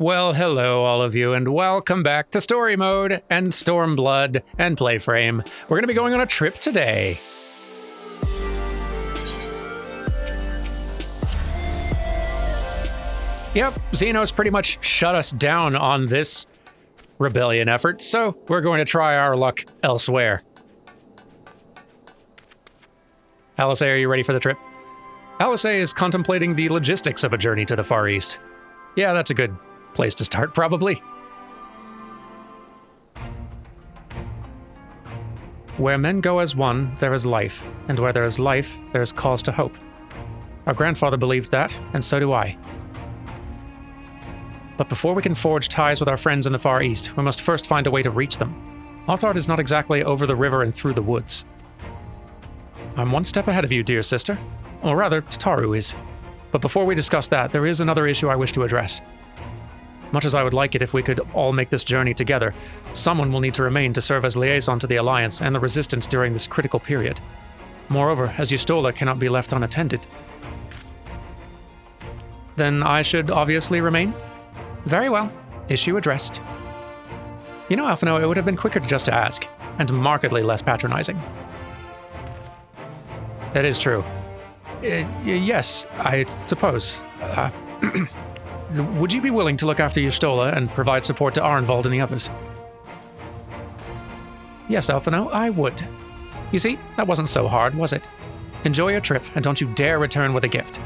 Well, hello all of you, and welcome back to Story Mode and Stormblood and PlayFrame. We're going to be going on a trip today. Yep, Xenos pretty much shut us down on this rebellion effort, so we're going to try our luck elsewhere. Alice, are you ready for the trip? Alice is contemplating the logistics of a journey to the Far East. Yeah, that's a good place to start, probably. Where men go as one, there is life, and where there is life, there is cause to hope. Our grandfather believed that, and so do I. But before we can forge ties with our friends in the Far East, we must first find a way to reach them. Our is not exactly over the river and through the woods. I'm one step ahead of you, dear sister. Or rather, Tataru is. But before we discuss that, there is another issue I wish to address. Much as I would like it if we could all make this journey together, someone will need to remain to serve as liaison to the Alliance and the Resistance during this critical period. Moreover, as Y'shtola cannot be left unattended. Then I should obviously remain? Very well. Issue addressed. You know, Alphino, it would have been quicker just to ask, and markedly less patronizing. That is true. Yes, I suppose. Would you be willing to look after Y'shtola and provide support to Arnvald and the others? Yes, Alphino, I would. You see, that wasn't so hard, was it? Enjoy your trip, and don't you dare return with a gift.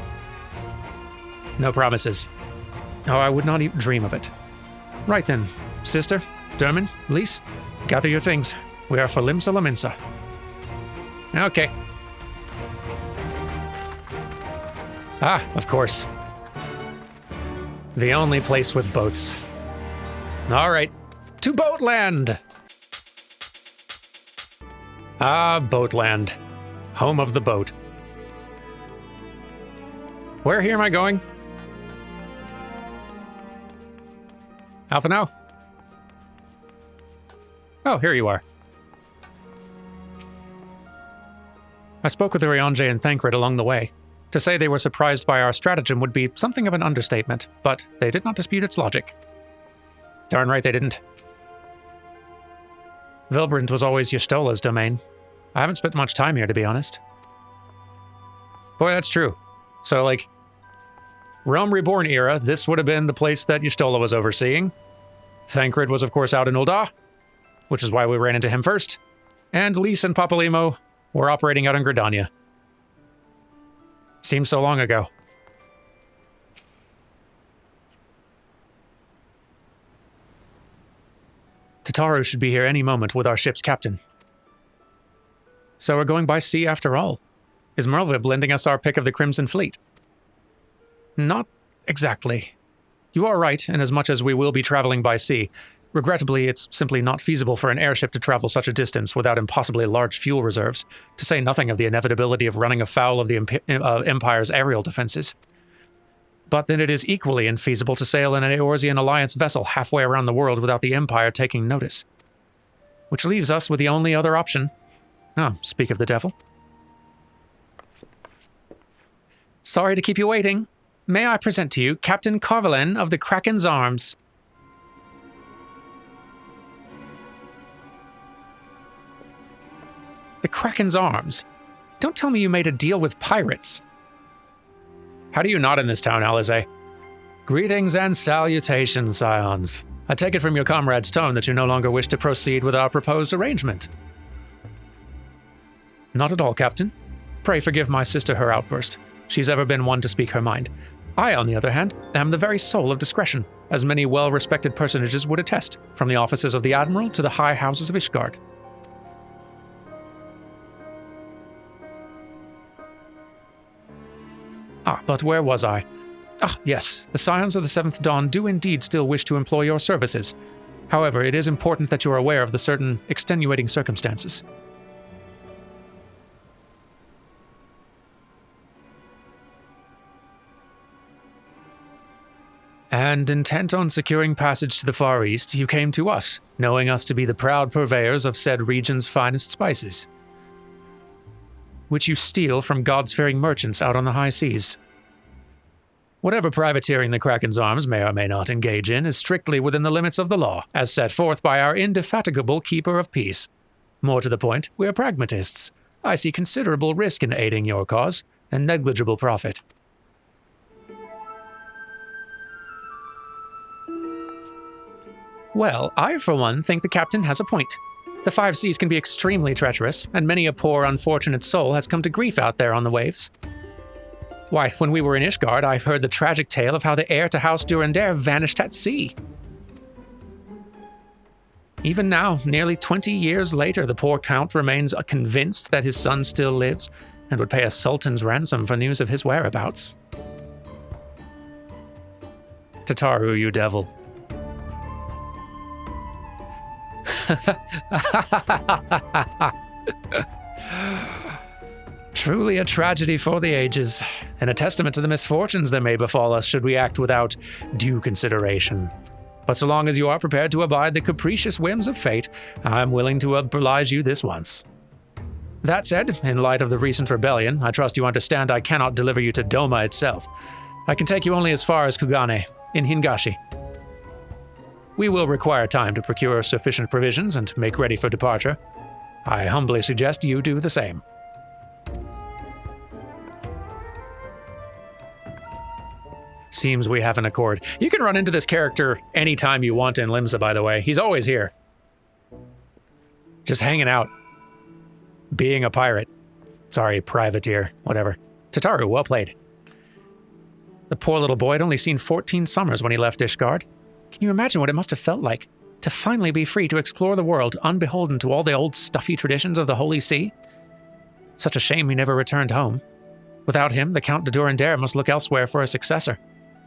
No promises. Oh, I would not even dream of it. Right then, sister, Derman, Lise, gather your things. We are for Limsa Laminsa. Okay. Ah, of course. The only place with boats. All right, to Boatland! Ah, Boatland. Home of the boat. Where here am I going? Alphino? Oh, here you are. I spoke with Urianger and Thancred along the way. To say they were surprised by our stratagem would be something of an understatement, but they did not dispute its logic. Darn right they didn't. Vilbrand was always Y'shtola's domain. I haven't spent much time here, to be honest. Boy, that's true. So, like, Realm Reborn era, this would have been the place that Y'shtola was overseeing. Thancred was, of course, out in Ul'dah, which is why we ran into him first. And Lise and Papalimo were operating out in Gridania. Seems so long ago. Tataru should be here any moment with our ship's captain. So we're going by sea after all. Is Merlvib lending us our pick of the Crimson Fleet? Not exactly. You are right, in as much as we will be traveling by sea. Regrettably, it's simply not feasible for an airship to travel such a distance without impossibly large fuel reserves, to say nothing of the inevitability of running afoul of the Empire's aerial defenses. But then it is equally infeasible to sail in an Eorzean Alliance vessel halfway around the world without the Empire taking notice. Which leaves us with the only other option. Oh, speak of the devil. Sorry to keep you waiting. May I present to you Captain Carvelen of the Kraken's Arms. The Kraken's Arms? Don't tell me you made a deal with pirates. How do you not in this town, Alize? Greetings and salutations, scions. I take it from your comrade's tone that you no longer wish to proceed with our proposed arrangement. Not at all, Captain. Pray forgive my sister her outburst. She's ever been one to speak her mind. I, on the other hand, am the very soul of discretion, as many well-respected personages would attest, from the offices of the Admiral to the high houses of Ishgard. Ah, but where was I? Ah, yes, the Scions of the Seventh Dawn do indeed still wish to employ your services. However, it is important that you are aware of the certain extenuating circumstances. And intent on securing passage to the Far East, you came to us, knowing us to be the proud purveyors of said region's finest spices, which you steal from God-fearing merchants out on the high seas. Whatever privateering the Kraken's arms may or may not engage in is strictly within the limits of the law, as set forth by our indefatigable keeper of peace. More to the point, we are pragmatists. I see considerable risk in aiding your cause, and negligible profit. Well, I, for one, think the captain has a point. The five seas can be extremely treacherous, and many a poor, unfortunate soul has come to grief out there on the waves. Why, when we were in Ishgard, I heard the tragic tale of how the heir to House Durandare vanished at sea. Even now, nearly 20 years later, the poor count remains convinced that his son still lives and would pay a sultan's ransom for news of his whereabouts. Tataru, you devil. Truly a tragedy for the ages, and a testament to the misfortunes that may befall us should we act without due consideration. But so long as you are prepared to abide the capricious whims of fate, I'm willing to oblige you this once. That said, in light of the recent rebellion, I trust you understand I cannot deliver you to Doma itself. I can take you only as far as Kugane, in Hingashi. We will require time to procure sufficient provisions and make ready for departure. I humbly suggest you do the same. Seems we have an accord. You can run into this character anytime you want in Limsa, by the way. He's always here. Just hanging out. Being a pirate. Sorry, privateer. Whatever. Tataru, well played. The poor little boy had only seen 14 summers when he left Ishgard. Can you imagine what it must have felt like to finally be free to explore the world, unbeholden to all the old stuffy traditions of the Holy See? Such a shame he never returned home. Without him, the Count de Durandare must look elsewhere for a successor.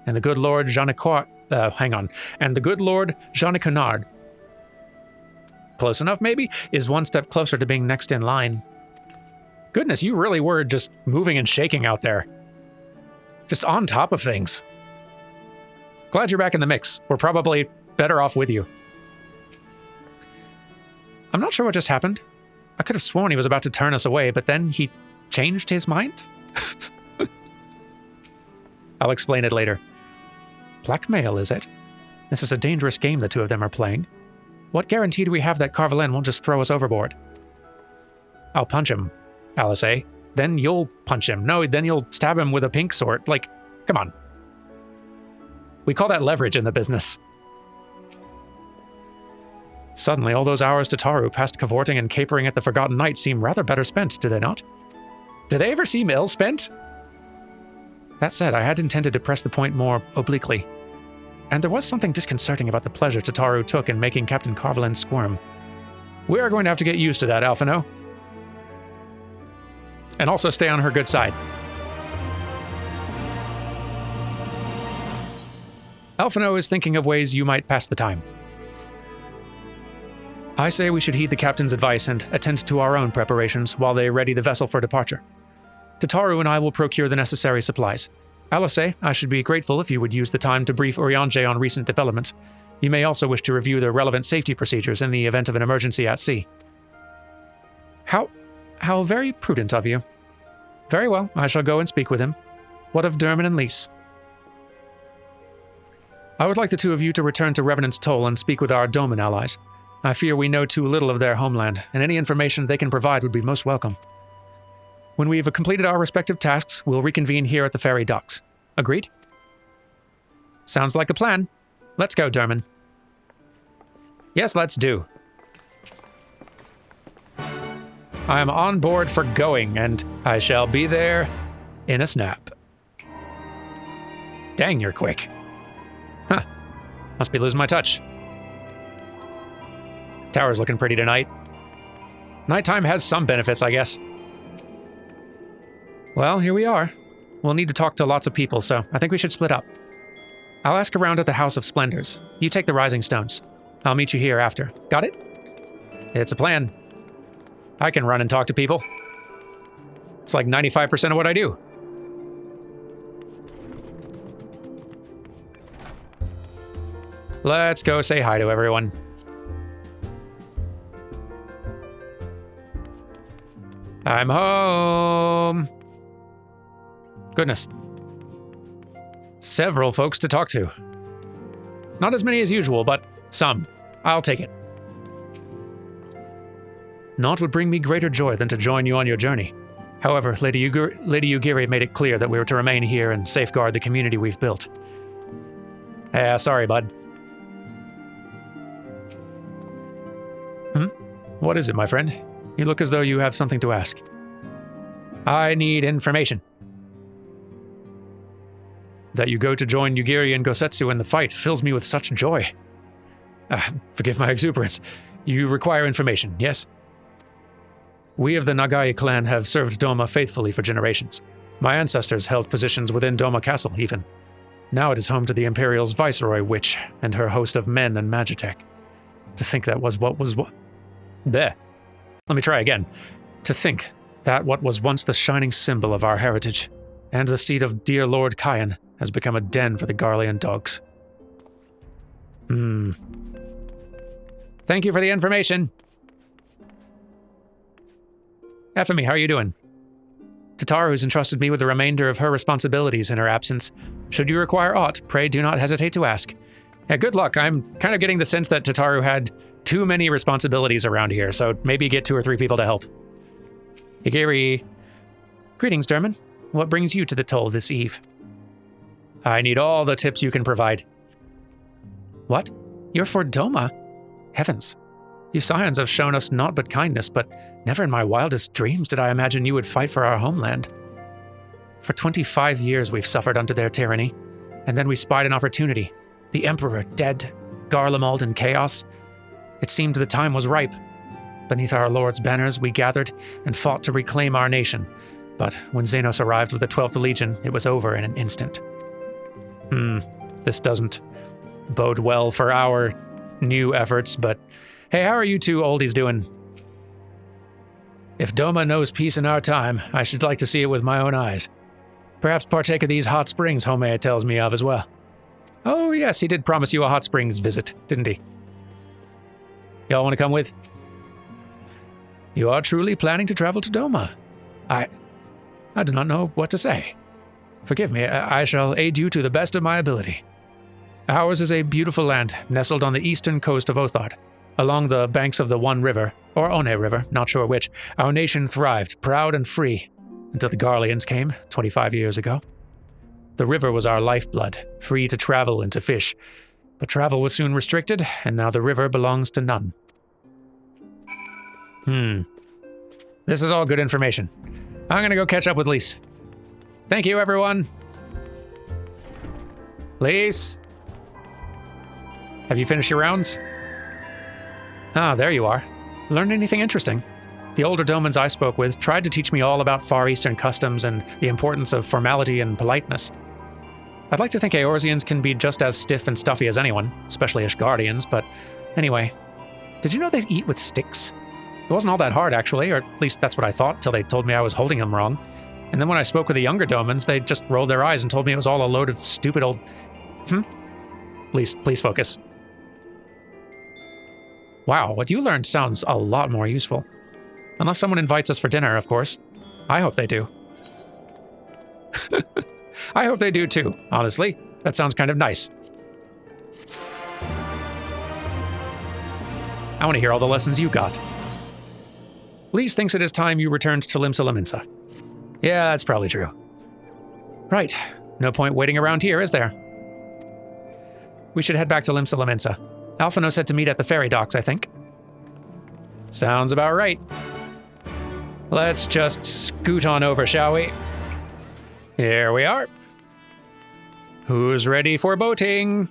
And the good Lord the good Lord Jeanneconard, close enough maybe, is one step closer to being next in line. Goodness, you really were just moving and shaking out there. Just on top of things. Glad you're back in the mix. We're probably better off with you. I'm not sure what just happened. I could have sworn he was about to turn us away, but then he changed his mind? I'll explain it later. Blackmail, is it? This is a dangerous game the two of them are playing. What guarantee do we have that Carvelin won't just throw us overboard? I'll punch him, Alice. Then you'll punch him. No, then you'll stab him with a pink sword. Like, come on. We call that leverage in the business. Suddenly, all those hours Tataru passed cavorting and capering at the Forgotten Knight seem rather better spent, do they not? Do they ever seem ill-spent? That said, I had intended to press the point more obliquely. And there was something disconcerting about the pleasure Tataru took in making Captain Carvelin squirm. We are going to have to get used to that, Alphino. And also stay on her good side. Alphino is thinking of ways you might pass the time. I say we should heed the captain's advice and attend to our own preparations while they ready the vessel for departure. Tataru and I will procure the necessary supplies. Alice, I should be grateful if you would use the time to brief Urianger on recent developments. You may also wish to review the relevant safety procedures in the event of an emergency at sea. How very prudent of you. Very well, I shall go and speak with him. What of Dermot and Lys? I would like the two of you to return to Revenant's Toll and speak with our Doman allies. I fear we know too little of their homeland, and any information they can provide would be most welcome. When we have completed our respective tasks, we'll reconvene here at the ferry docks. Agreed? Sounds like a plan. Let's go, Derman. Yes, let's do. I am on board for going, and I shall be there in a snap. Dang, you're quick. Huh. Must be losing my touch. Tower's looking pretty tonight. Nighttime has some benefits, I guess. Well, here we are. We'll need to talk to lots of people, so I think we should split up. I'll ask around at the House of Splendors. You take the Rising Stones. I'll meet you here after. Got it? It's a plan. I can run and talk to people. It's like 95% of what I do. Let's go say hi to everyone. I'm home. Goodness. Several folks to talk to. Not as many as usual, but some. I'll take it. Naught would bring me greater joy than to join you on your journey. However, Lady Ugiri made it clear that we were to remain here and safeguard the community we've built. Sorry, bud. What is it, my friend? You look as though you have something to ask. I need information. That you go to join Ugiri and Gosetsu in the fight fills me with such joy. Forgive my exuberance. You require information, yes? We of the Nagai clan have served Doma faithfully for generations. My ancestors held positions within Doma Castle, even. Now it is home to the Imperial's Viceroy Witch and her host of men and Magitech. To think that was what was what... There. Let me try again. To think that what was once the shining symbol of our heritage, and the seat of dear Lord Kyan, has become a den for the Garlean dogs. Thank you for the information. FME, how are you doing? Tataru's entrusted me with the remainder of her responsibilities in her absence. Should you require aught, pray do not hesitate to ask. Yeah, good luck. I'm kind of getting the sense that Tataru had too many responsibilities around here, so maybe get 2 or 3 people to help. Higiri. Greetings, Derman. What brings you to the toll this eve? I need all the tips you can provide. What? You're for Doma? Heavens. You Scions have shown us naught but kindness, but never in my wildest dreams did I imagine you would fight for our homeland. For 25 years we've suffered under their tyranny, and then we spied an opportunity. The Emperor dead, Garlemald in chaos. It seemed the time was ripe. Beneath our Lord's banners we gathered and fought to reclaim our nation, but when Xenos arrived with the 12th Legion, it was over in an instant. This doesn't bode well for our new efforts, but hey, how are you two oldies doing? If Doma knows peace in our time, I should like to see it with my own eyes. Perhaps partake of these hot springs Homei tells me of as well. Oh yes, he did promise you a hot springs visit, didn't he? Y'all want to come with? You are truly planning to travel to Doma. I do not know what to say. Forgive me, I shall aid you to the best of my ability. Ours is a beautiful land, nestled on the eastern coast of Othard. Along the banks of the One River, or One River, not sure which, our nation thrived, proud and free, until the Garleans came, 25 years ago. The river was our lifeblood, free to travel and to fish, but travel was soon restricted, and now the river belongs to none. This is all good information. I'm gonna go catch up with Lise. Thank you, everyone. Lise? Have you finished your rounds? Ah, there you are. Learned anything interesting? The older Domans I spoke with tried to teach me all about Far Eastern customs and the importance of formality and politeness. I'd like to think Eorzeans can be just as stiff and stuffy as anyone, especially Ishgardians, but anyway. Did you know they eat with sticks? It wasn't all that hard, actually, or at least that's what I thought till they told me I was holding them wrong. And then when I spoke with the younger Domans, they just rolled their eyes and told me it was all a load of stupid old... Please focus. Wow, what you learned sounds a lot more useful. Unless someone invites us for dinner, of course. I hope they do. I hope they do too, honestly. That sounds kind of nice. I want to hear all the lessons you got. Lise thinks it is time you returned to Limsa Lominsa. Yeah, that's probably true. Right. No point waiting around here, is there? We should head back to Limsa Lominsa. Alphino said to meet at the ferry docks, I think. Sounds about right. Let's just scoot on over, shall we? Here we are. Who's ready for boating?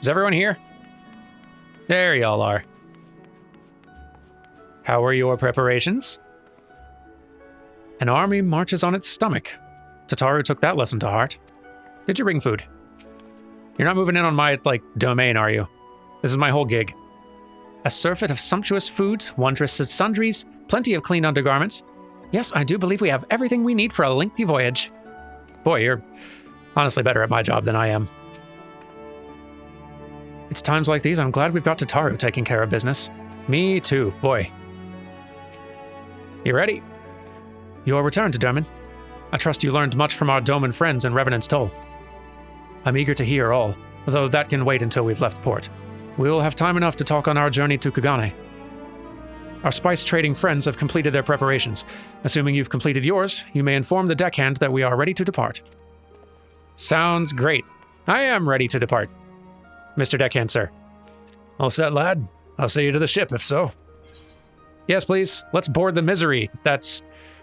Is everyone here? There y'all are. How are your preparations? An army marches on its stomach. Tataru took that lesson to heart. Did you bring food? You're not moving in on my, domain, are you? This is my whole gig. A surfeit of sumptuous foods, wondrous of sundries, plenty of clean undergarments. Yes, I do believe we have everything we need for a lengthy voyage. Boy, you're honestly better at my job than I am. It's times like these I'm glad we've got Tataru taking care of business. Me too, boy. You ready? Your return to Derman. I trust you learned much from our Doman friends in Revenant's Toll. I'm eager to hear all, though that can wait until we've left port. We will have time enough to talk on our journey to Kugane. Our spice-trading friends have completed their preparations. Assuming you've completed yours, you may inform the deckhand that we are ready to depart. Sounds great. I am ready to depart. Mr. Deckhand, sir. All set, lad? I'll see you to the ship, if so. Yes, please. Let's board the Misery. That's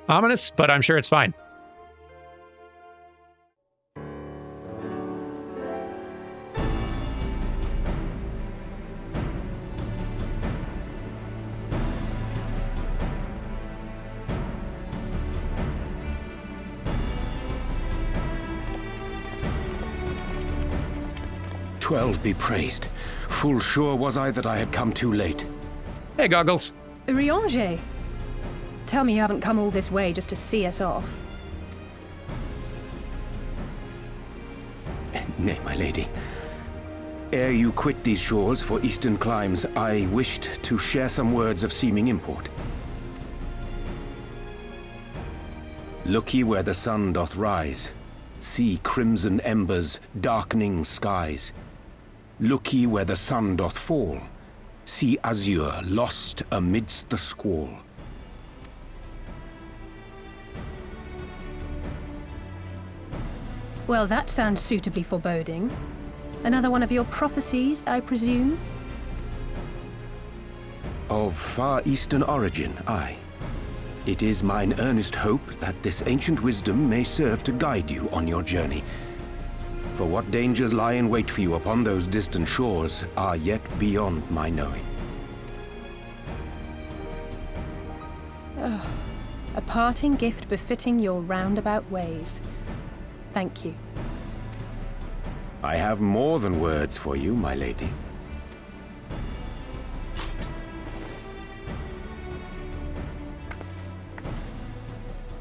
ominous, but I'm sure it's fine. "12 be praised. Full sure was I that I had come too late." Hey, Goggles. Urianger. Tell me you haven't come all this way just to see us off. Nay, my lady. Ere you quit these shores for eastern climes, I wished to share some words of seeming import. Look ye where the sun doth rise. See crimson embers, darkening skies. Look ye where the sun doth fall. See azure lost amidst the squall. Well, that sounds suitably foreboding. Another one of your prophecies, I presume? Of far eastern origin, aye. It is mine earnest hope that this ancient wisdom may serve to guide you on your journey. For what dangers lie in wait for you upon those distant shores are yet beyond my knowing. A parting gift befitting your roundabout ways. Thank you. I have more than words for you, my lady.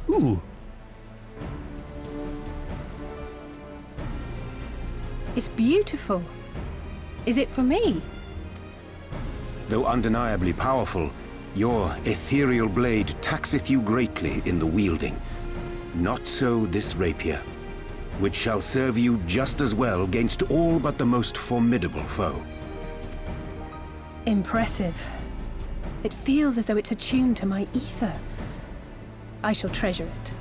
Ooh. It's beautiful. Is it for me? Though undeniably powerful, your ethereal blade taxeth you greatly in the wielding. Not so this rapier, which shall serve you just as well against all but the most formidable foe. Impressive. It feels as though it's attuned to my ether. I shall treasure it.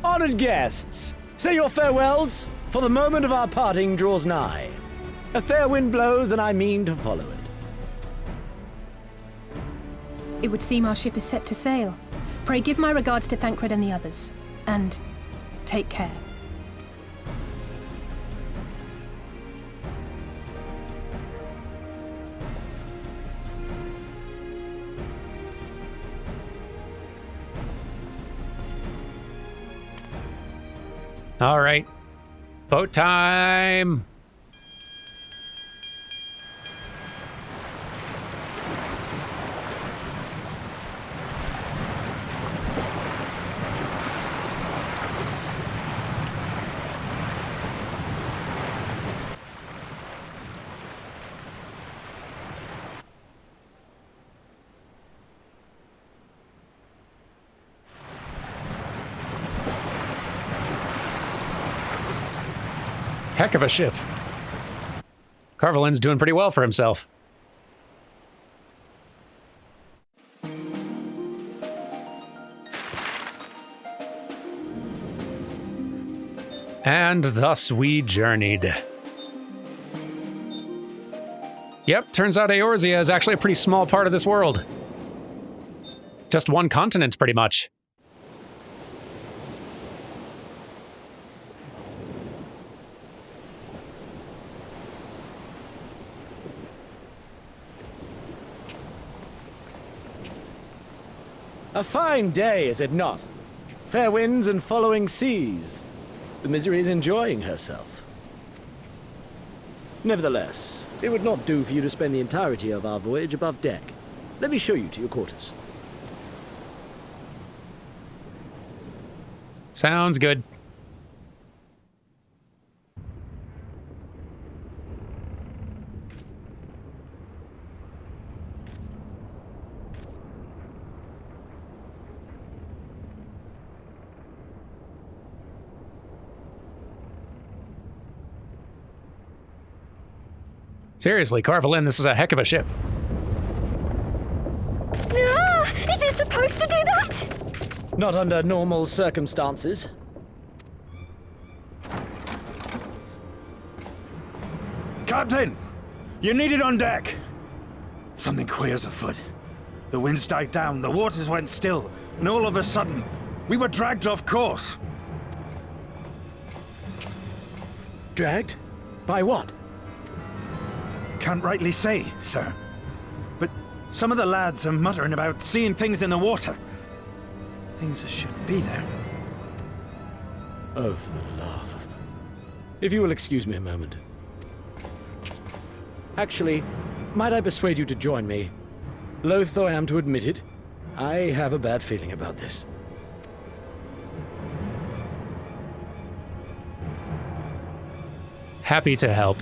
Honored guests, say your farewells, for the moment of our parting draws nigh. A fair wind blows, and I mean to follow it. It would seem our ship is set to sail. Pray give my regards to Thancred and the others. And take care. All right. Boat time. Heck of a ship. Carvelin's doing pretty well for himself. And thus we journeyed. Yep, turns out Eorzea is actually a pretty small part of this world. Just one continent, pretty much. A fine day, is it not? Fair winds and following seas. The Misery is enjoying herself. Nevertheless, it would not do for you to spend the entirety of our voyage above deck. Let me show you to your quarters. Sounds good. Seriously, Carvelin, this is a heck of a ship. Ah, is it supposed to do that? Not under normal circumstances. Captain! You're needed on deck! Something queer's afoot. The winds died down, the waters went still, and all of a sudden, we were dragged off course. Dragged? By what? Can't rightly say, sir. But some of the lads are muttering about seeing things in the water. Things that shouldn't be there. Oh, for the love of... If you will excuse me a moment. Actually, might I persuade you to join me? Loath though I am to admit it, I have a bad feeling about this. Happy to help.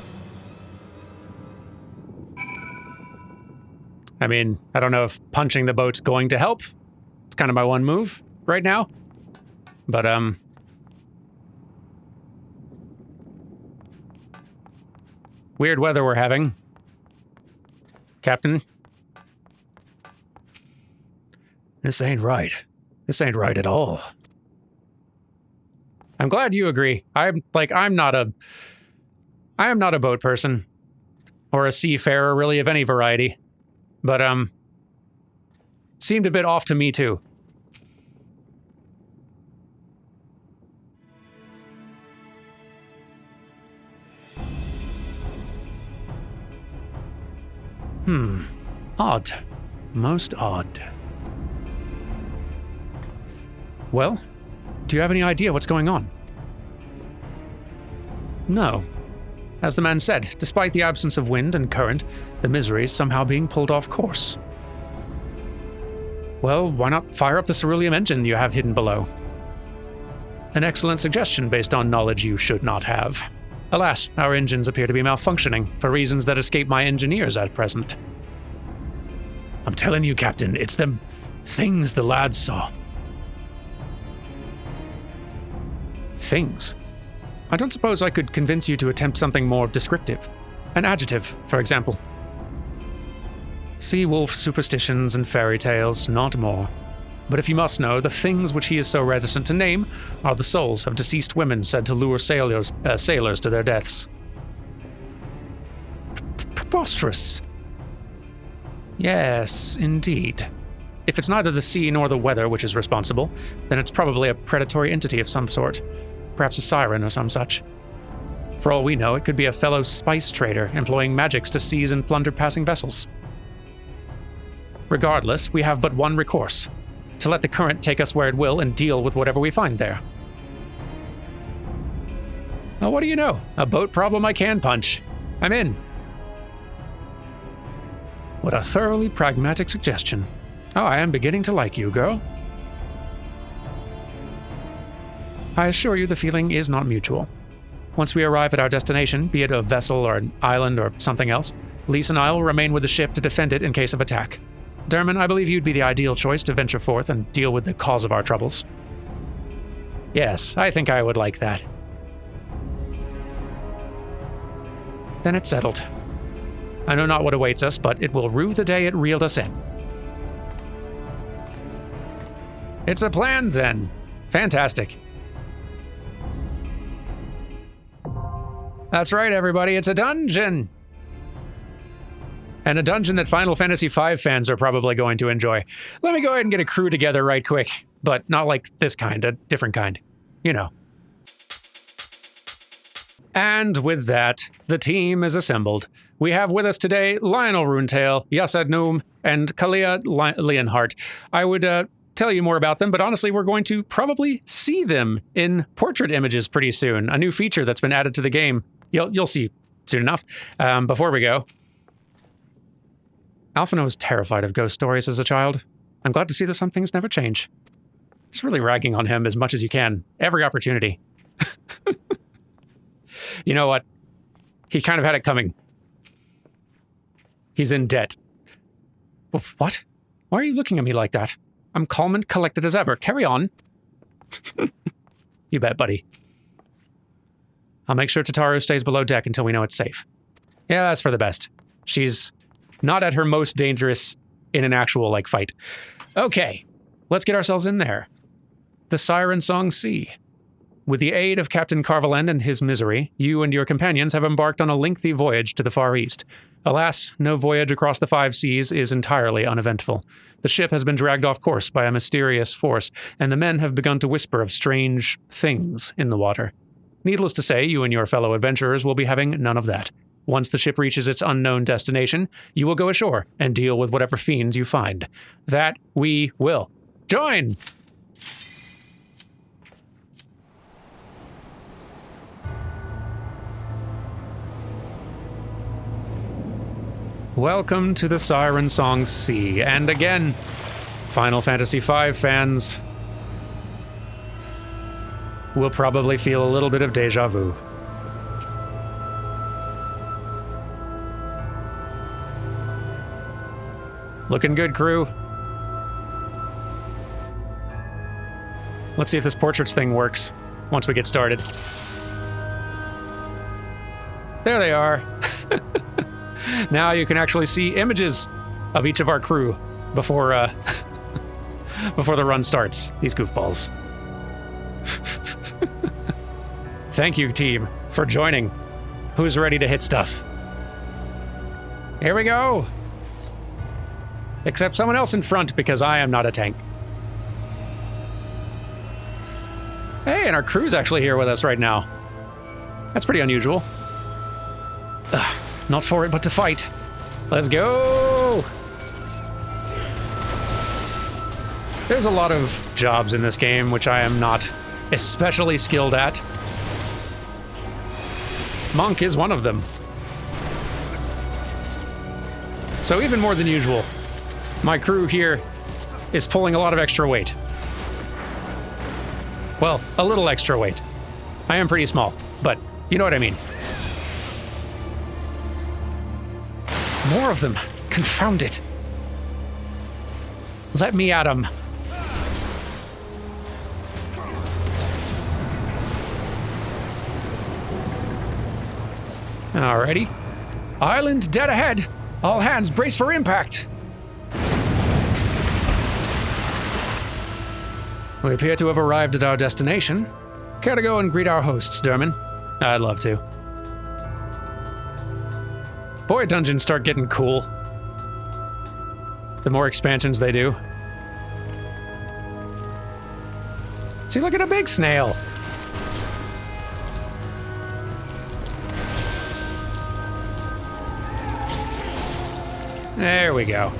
I mean, I don't know if punching the boat's going to help. It's kind of my one move right now. But, weird weather we're having. Captain? This ain't right. This ain't right at all. I'm glad you agree. I am not a boat person. Or a seafarer, really, of any variety. But, seemed a bit off to me, too. Odd. Most odd. Well, do you have any idea what's going on? No. As the man said, despite the absence of wind and current, the Misery is somehow being pulled off course. Well, why not fire up the ceruleum engine you have hidden below? An excellent suggestion based on knowledge you should not have. Alas, our engines appear to be malfunctioning, for reasons that escape my engineers at present. I'm telling you, Captain, it's them things the lads saw. Things? I don't suppose I could convince you to attempt something more descriptive. An adjective, for example. Sea wolf superstitions and fairy tales, not more. But if you must know, the things which he is so reticent to name are the souls of deceased women said to lure sailors to their deaths. Preposterous. Yes, indeed. If it's neither the sea nor the weather which is responsible, then it's probably a predatory entity of some sort. Perhaps a siren or some such. For all we know, it could be a fellow spice trader employing magics to seize and plunder passing vessels. Regardless, we have but one recourse: to let the current take us where it will and deal with whatever we find there. Well, what do you know? A boat problem I can punch. I'm in. What a thoroughly pragmatic suggestion. Oh, I am beginning to like you, girl. I assure you the feeling is not mutual. Once we arrive at our destination, be it a vessel or an island or something else, Lise and I will remain with the ship to defend it in case of attack. Dermot, I believe you'd be the ideal choice to venture forth and deal with the cause of our troubles. Yes, I think I would like that. Then it's settled. I know not what awaits us, but it will rue the day it reeled us in. It's a plan, then. Fantastic. That's right, everybody, it's a dungeon! And a dungeon that Final Fantasy V fans are probably going to enjoy. Let me go ahead and get a crew together right quick, but not like this kind, a different kind. You know. And with that, the team is assembled. We have with us today Lionel Runetail, Yasad Noom, and Kalia Leonhardt. I would tell you more about them, but honestly, we're going to probably see them in portrait images pretty soon. A new feature that's been added to the game. You'll see soon enough. Before we go, Alphino was terrified of ghost stories as a child. I'm glad to see that some things never change. Just really ragging on him as much as you can. Every opportunity. You know what? He kind of had it coming. He's in debt. What? Why are you looking at me like that? I'm calm and collected as ever. Carry on. You bet, buddy. I'll make sure Tataru stays below deck until we know it's safe. Yeah, that's for the best. She's not at her most dangerous in an actual, like, fight. Okay, let's get ourselves in there. The Sirensong Sea. With the aid of Captain Carvalend and his misery, you and your companions have embarked on a lengthy voyage to the Far East. Alas, no voyage across the 5 seas is entirely uneventful. The ship has been dragged off course by a mysterious force, and the men have begun to whisper of strange things in the water. Needless to say, you and your fellow adventurers will be having none of that. Once the ship reaches its unknown destination, you will go ashore and deal with whatever fiends you find. That we will. Join! Welcome to the Sirensong Sea, and again, Final Fantasy V fans will probably feel a little bit of deja vu. Looking good, crew. Let's see if this portraits thing works once we get started. There they are. Now you can actually see images of each of our crew before before the run starts. These goofballs. Thank you, team, for joining. Who's ready to hit stuff? Here we go. Except someone else in front, because I am not a tank. Hey, and our crew's actually here with us right now. That's pretty unusual. Ugh. Not for it, but to fight. Let's go! There's a lot of jobs in this game which I am not especially skilled at. Monk is one of them. So even more than usual, my crew here is pulling a lot of extra weight. Well, a little extra weight. I am pretty small, but you know what I mean. More of them. Confound it. Let me at them. Alrighty. Island dead ahead. All hands brace for impact. We appear to have arrived at our destination. Care to go and greet our hosts, Derman? I'd love to. Boy, dungeons start getting cool. The more expansions they do. See, look at a big snail. There we go.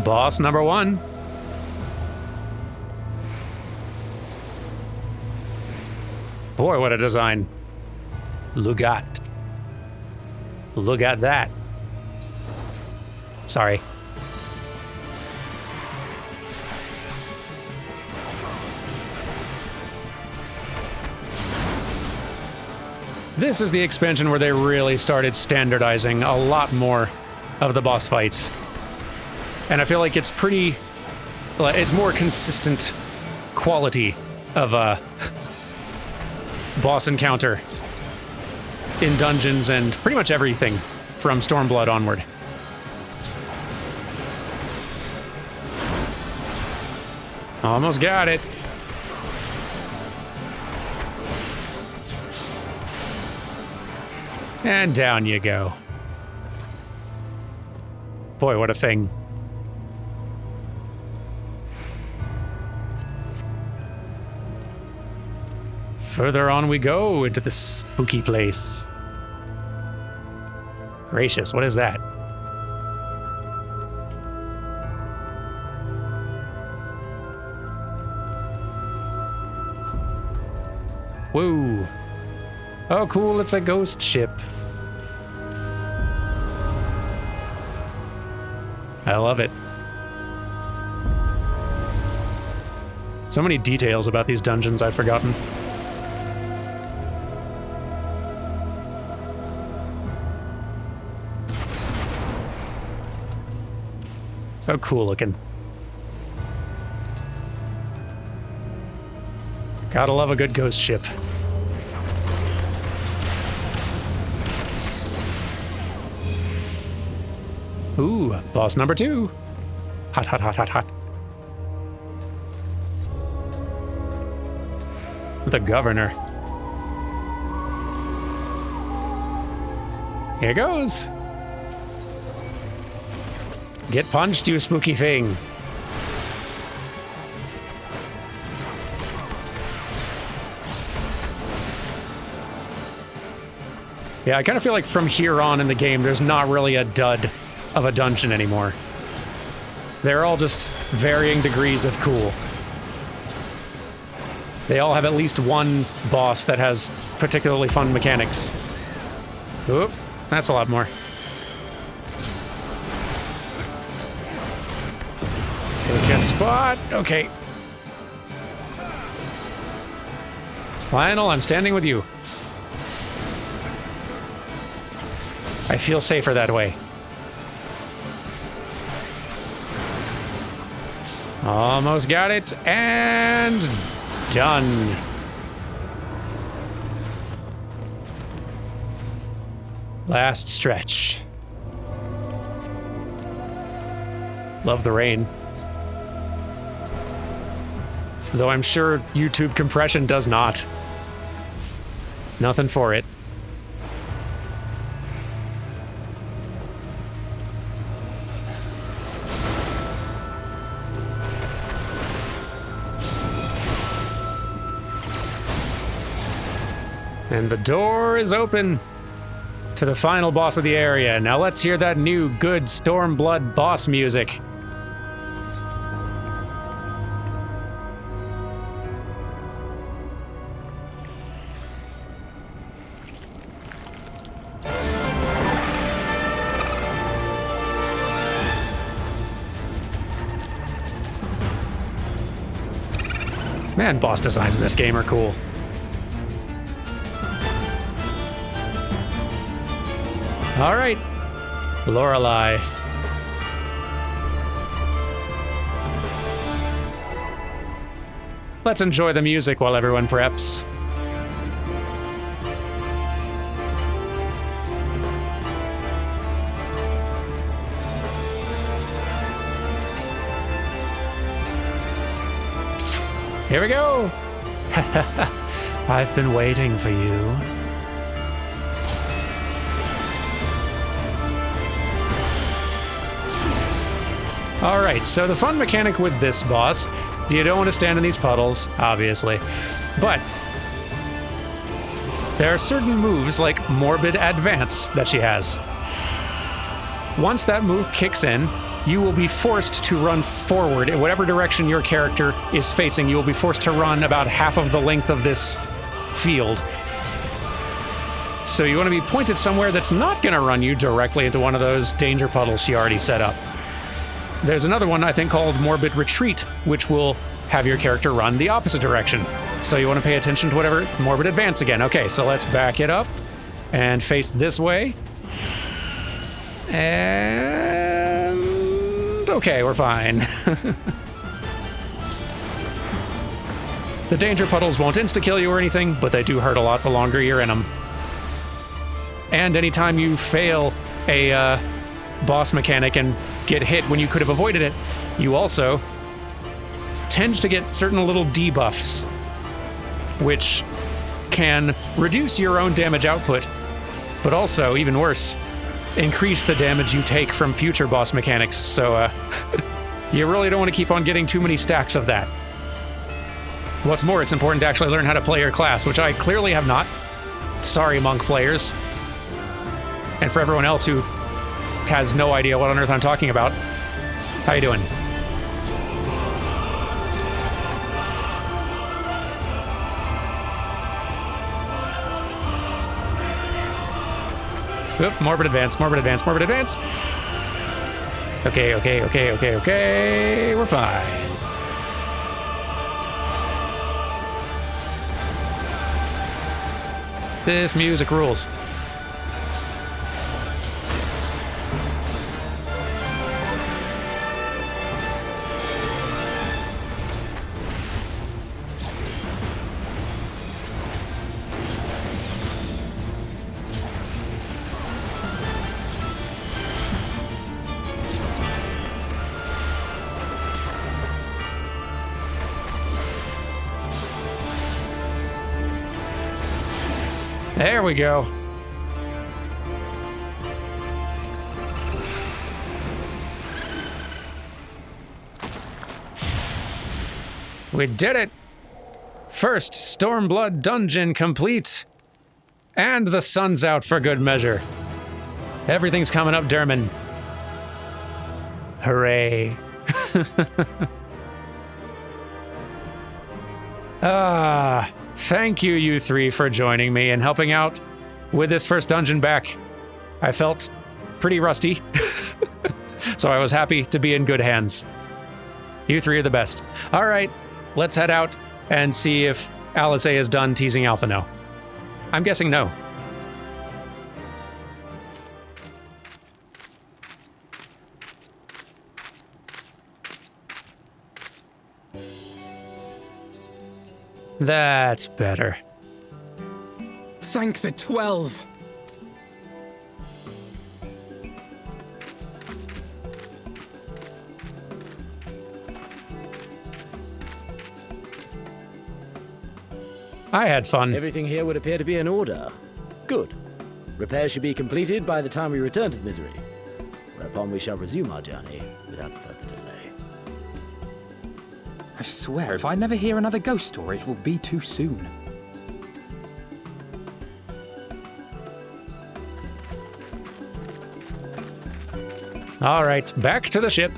Boss number 1. Boy, what a design. Look at that. Sorry. This is the expansion where they really started standardizing a lot more of the boss fights. And I feel like it's more consistent quality of a boss encounter in dungeons and pretty much everything from Stormblood onward. Almost got it. And down you go. Boy, what a thing. Further on we go into the spooky place. Gracious, what is that? Whoa. Oh, cool, it's a ghost ship. I love it. So many details about these dungeons I've forgotten. So cool looking. Gotta love a good ghost ship. Ooh, boss number 2. Hot, hot, hot, hot, hot. The governor. Here goes. Get punched, you spooky thing. Yeah, I kind of feel like from here on in the game, there's not really a dud of a dungeon anymore. They're all just varying degrees of cool. They all have at least one boss that has particularly fun mechanics. Oop, that's a lot more. Take a spot. Okay. Lionel, I'm standing with you. I feel safer that way. Almost got it, and done. Last stretch. Love the rain. Though I'm sure YouTube compression does not. Nothing for it. And the door is open to the final boss of the area. Now let's hear that new good Stormblood boss music. Man, boss designs in this game are cool. All right, Lorelei. Let's enjoy the music while everyone preps. Here we go. I've been waiting for you. Alright, so the fun mechanic with this boss, you don't want to stand in these puddles, obviously, but there are certain moves like Morbid Advance that she has. Once that move kicks in, you will be forced to run forward in whatever direction your character is facing. You will be forced to run about half of the length of this field. So you want to be pointed somewhere that's not going to run you directly into one of those danger puddles she already set up. There's another one, I think, called Morbid Retreat, which will have your character run the opposite direction. So you want to pay attention to whatever... Morbid Advance again. Okay, so let's back it up and face this way. And... okay, we're fine. The danger puddles won't insta-kill you or anything, but they do hurt a lot the longer you're in them. And anytime you fail a boss mechanic and get hit when you could have avoided it, you also tend to get certain little debuffs, which can reduce your own damage output, but also, even worse, increase the damage you take from future boss mechanics. So you really don't want to keep on getting too many stacks of that. What's more, it's important to actually learn how to play your class, which I clearly have not. Sorry, monk players. And for everyone else who has no idea what on earth I'm talking about, how you doing? Oop, Morbid Advance, Morbid Advance, Morbid Advance. Okay, okay, okay, okay, okay, we're fine. This music rules. There we go. We did it! First Stormblood dungeon complete! And the sun's out for good measure. Everything's coming up, Derman. Hooray. Thank you, you three, for joining me and helping out with this first dungeon back. I felt pretty rusty, so I was happy to be in good hands. You three are the best. All right, let's head out and see if Alice A is done teasing Alphino. I'm guessing no. That's better. Thank the 12. I had fun. Everything here would appear to be in order. Good. Repairs should be completed by the time we return to the Misery, whereupon we shall resume our journey without further delay. I swear, if I never hear another ghost story, it will be too soon. All right, back to the ship.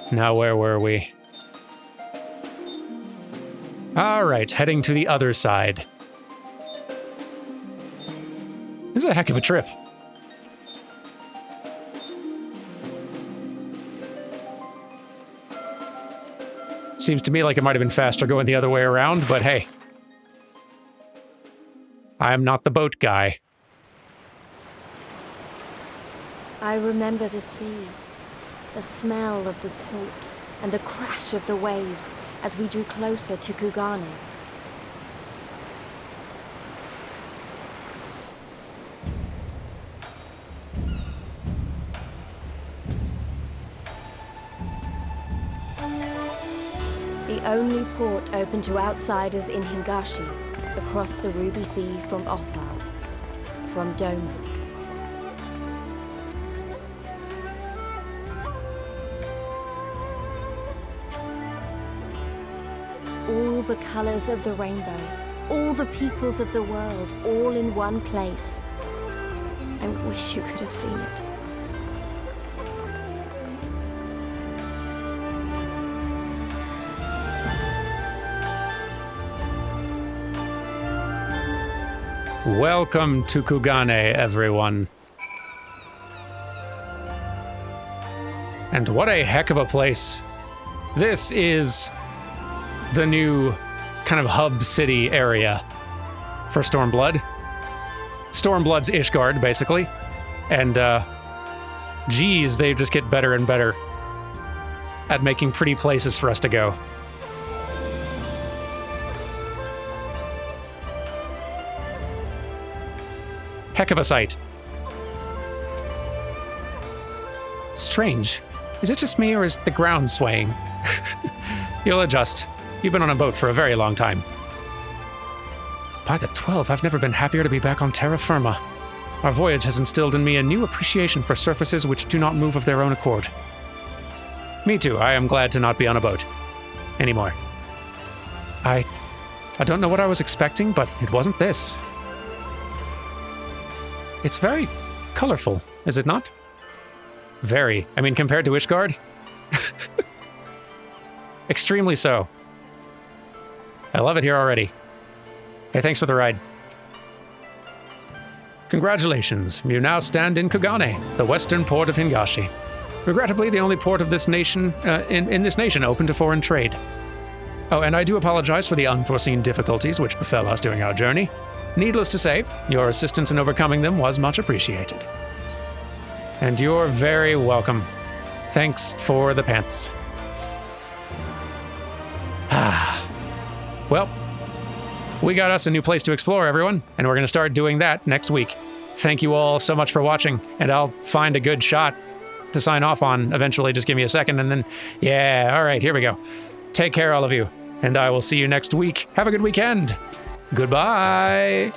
Now, where were we? All right, heading to the other side. This is a heck of a trip. Seems to me like it might have been faster going the other way around, but hey. I'm not the boat guy. I remember the sea, the smell of the salt, and the crash of the waves as we drew closer to Kugane. The only port open to outsiders in Hingashi, across the Ruby Sea from Othard, from Doma. All the colors of the rainbow, all the peoples of the world, all in one place. I wish you could have seen it. Welcome to Kugane, everyone. And what a heck of a place. This is the new kind of hub city area for Stormblood. Stormblood's Ishgard, basically. And, geez, they just get better and better at making pretty places for us to go. Heck of a sight. Strange. Is it just me, or is the ground swaying? You'll adjust. You've been on a boat for a very long time. By the 12, I've never been happier to be back on terra firma. Our voyage has instilled in me a new appreciation for surfaces which do not move of their own accord. Me too. I am glad to not be on a boat anymore. I don't know what I was expecting, but it wasn't this. It's very colorful, is it not? Very. I mean, compared to Ishgard? Extremely so. I love it here already. Hey, thanks for the ride. Congratulations, you now stand in Kugane, the western port of Hingashi. Regrettably, the only port of this nation, in this nation open to foreign trade. Oh, and I do apologize for the unforeseen difficulties which befell us during our journey. Needless to say, your assistance in overcoming them was much appreciated. And you're very welcome. Thanks for the pants. Well, we got us a new place to explore, everyone, and we're going to start doing that next week. Thank you all so much for watching, and I'll find a good shot to sign off on eventually. Just give me a second, and then, yeah, all right, here we go. Take care, all of you. and I will see you next week. Have a good weekend. Goodbye.